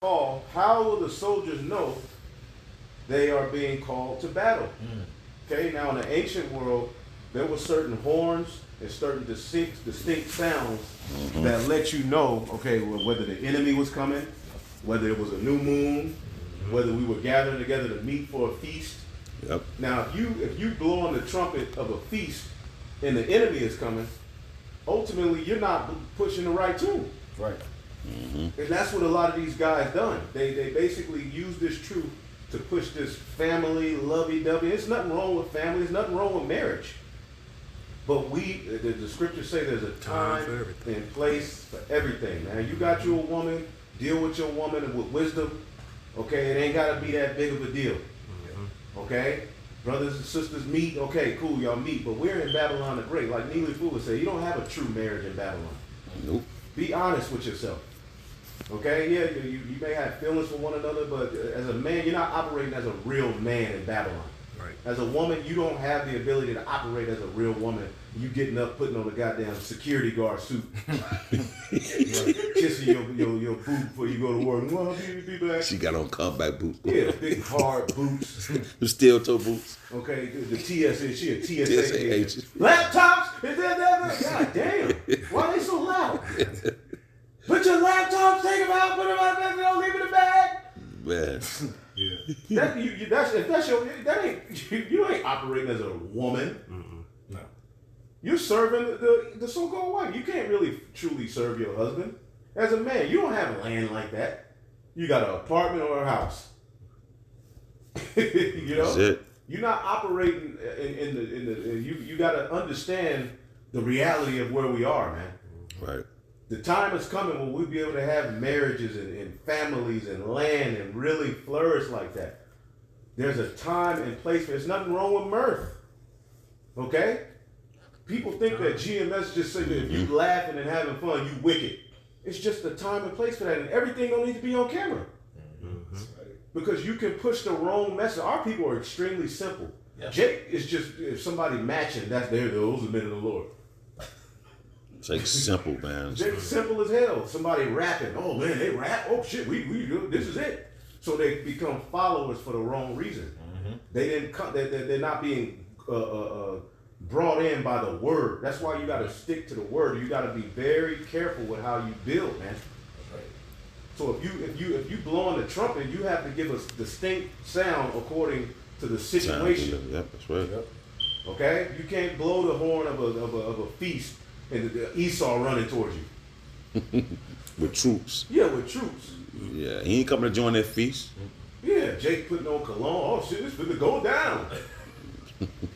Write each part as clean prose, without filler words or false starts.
call, how will the soldiers know they are being called to battle? Okay, now in the ancient world, there were certain horns and certain distinct sounds that let you know, okay, whether the enemy was coming, whether it was a new moon, whether we were gathering together to meet for a feast. Yep. Now, if you blow on the trumpet of a feast and the enemy is coming, ultimately you're not pushing the right tune. Right. And that's what a lot of these guys done. They basically use this truth to push this family lovey-dovey. There's nothing wrong with family. There's nothing wrong with marriage. But the scriptures say there's a time and place for everything, man. You got your woman, deal with your woman with wisdom. Okay, it ain't got to be that big of a deal. Okay? Brothers and sisters meet. Okay, cool, y'all meet. But we're in Babylon the Great. Like Neely Fu would say, you don't have a true marriage in Babylon. Nope. Be honest with yourself. Okay, yeah, you may have feelings for one another, but as a man, you're not operating as a real man in Babylon. Right. As a woman, you don't have the ability to operate as a real woman. You getting up, putting on a goddamn security guard suit, kissing your boot before you go to work. Well, be back. She got on combat boots. Yeah, big hard boots. The steel toe boots. Okay, the TSA, she a TSA TSA agent. agent. Laptops, is that? God damn, why are they so loud? Put your laptops, take them out, put them out there, don't leave it in the bag. Man. You ain't operating as a woman. No. You're serving the so-called wife. You can't really truly serve your husband. As a man, you don't have land like that. You got an apartment or a house. You know? That's it. You're not operating you got to understand the reality of where we are, man. Right. The time is coming when we'll be able to have marriages and families and land and really flourish like that. There's a time and place. There's nothing wrong with mirth. Okay? People think that GMS just say that if you laughing and having fun, you wicked. It's just a time and place for that, and everything don't need to be on camera. Because you can push the wrong message. Our people are extremely simple. Yeah. Jake is just, if somebody matching, that's those are men of the Lord. Jake's simple, man. Jake's simple as hell. Somebody rapping, oh man, they rap. Oh shit, we this is it. So they become followers for the wrong reason. They didn't come. They're not being brought in by the word. That's why you got to stick to the word. You got to be very careful with how you build, man. So if you blow on the trumpet, you have to give a distinct sound according to the situation. Yep, that's right. Yep. Okay, you can't blow the horn of a feast and Esau running towards you. With troops. Yeah, with troops. Yeah, he ain't coming to join that feast. Yeah, Jake putting on cologne. Oh shit, this finna go down.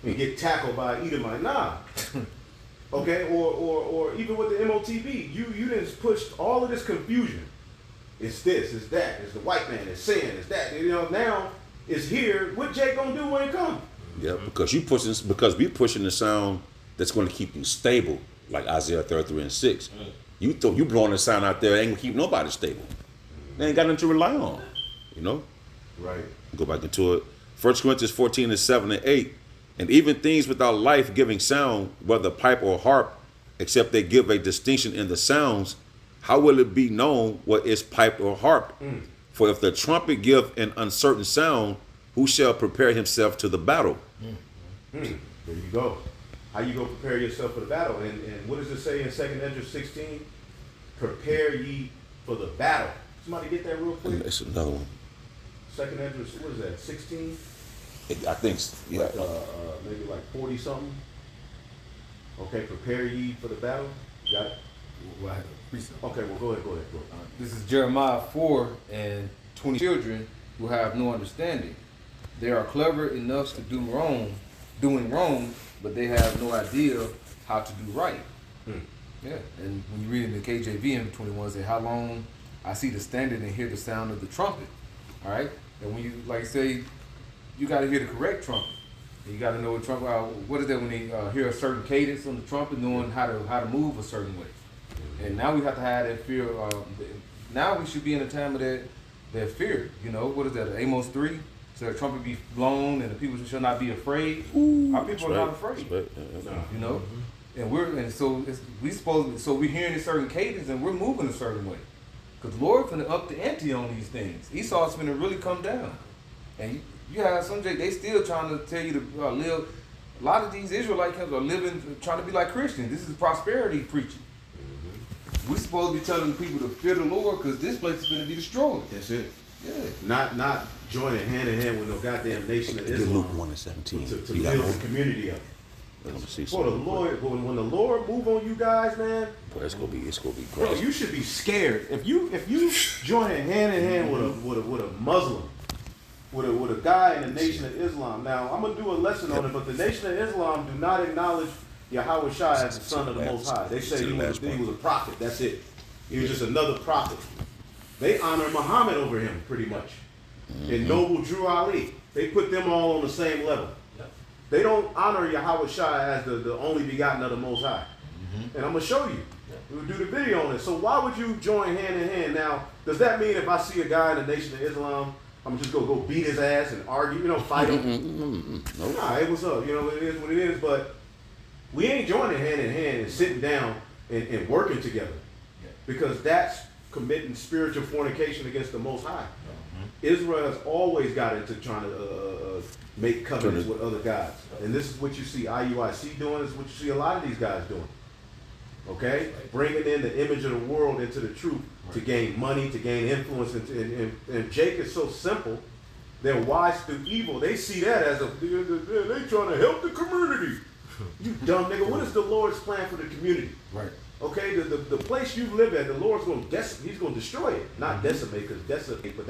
And get tackled by an Edomite. Nah. Okay, or even with the MOTB, you didn't push all of this confusion. It's this, it's that, it's the white man, it's sin, it's that. You know, now it's here. What Jake gonna do when it comes? Yeah, because we pushing the sound that's going to keep you stable, like Isaiah 33:6. You blowing the sound out there, ain't gonna keep nobody stable. They ain't got nothing to rely on. You know? Right. Go back into it. 1 Corinthians 14:7-8. And even things without life giving sound, whether pipe or harp, except they give a distinction in the sounds, how will it be known what is piped or harped? For if the trumpet give an uncertain sound, who shall prepare himself to the battle? There you go. How you gonna prepare yourself for the battle? And what does it say in 2 Ezra 16? Prepare ye for the battle. Somebody get that real quick. It's another one. 2 Ezra, what is that? 16? I think, yeah. Maybe like 40 something. Okay, prepare ye for the battle. You got it. Well, I have a precept. Okay, well go ahead. This is Jeremiah 4:20. Children who have no understanding. They are clever enough to doing wrong, but they have no idea how to do right. Yeah, and when you read in the KJV in 21, it say, how long I see the standard and hear the sound of the trumpet. All right, and when you say, you got to hear the correct trumpet. You got to know what trumpet. What is that when they hear a certain cadence on the trumpet, knowing how to move a certain way. And now we have to have that fear. Now we should be in a time of that fear. You know, what is that? Amos 3. So the trumpet be blown and the people shall not be afraid. Our people are not afraid. Right. You know, and so we're hearing a certain cadence and we're moving a certain way. Because the Lord finna up the ante on these things. Esau's finna really come down. And you have some they still trying to tell you to live. A lot of these Israelite camps are living, trying to be like Christians. This is prosperity preaching. We're supposed to be telling the people to fear the Lord because this place is going to be destroyed. That's it. Yeah. Not joining hand in hand with no goddamn nation of Luke Islam 1:17. to You got build more? the community up. Let me see For the something. Lord, when the Lord move on you guys, man, Boy, it's gonna be bro, crazy. you should be scared. If you join hand in hand with a Muslim, with a guy in the Nation of Islam. Now I'm gonna do a lesson on it, but the Nation of Islam do not acknowledge Yahweh Shai as the son of the Most High. They say he was a prophet. That's it. He was just another prophet. They honor Muhammad over him pretty much. And Noble Drew Ali. They put them all on the same level. They don't honor Yahweh Shai as the only begotten of the Most High. And I'm going to show you. We'll do the video on it. So why would you join hand in hand? Now, does that mean if I see a guy in the Nation of Islam, I'm just going to go beat his ass and argue, fight him? Nope. Nah, hey, what's up? It is what it is. But we ain't joining hand in hand and sitting down and working together. Because that's committing spiritual fornication against the Most High. Israel has always got into trying to make covenants with other gods. And this is what you see IUIC doing. This is what you see a lot of these guys doing. Okay? Bringing in the image of the world into the truth to gain money, to gain influence. And Jake is so simple. They're wise through evil. They see that as they trying to help the community. You dumb nigga. What is the Lord's plan for the community? Right. Okay, the place you live at, the Lord's going to he's going to destroy it, not decimate, because decimate, but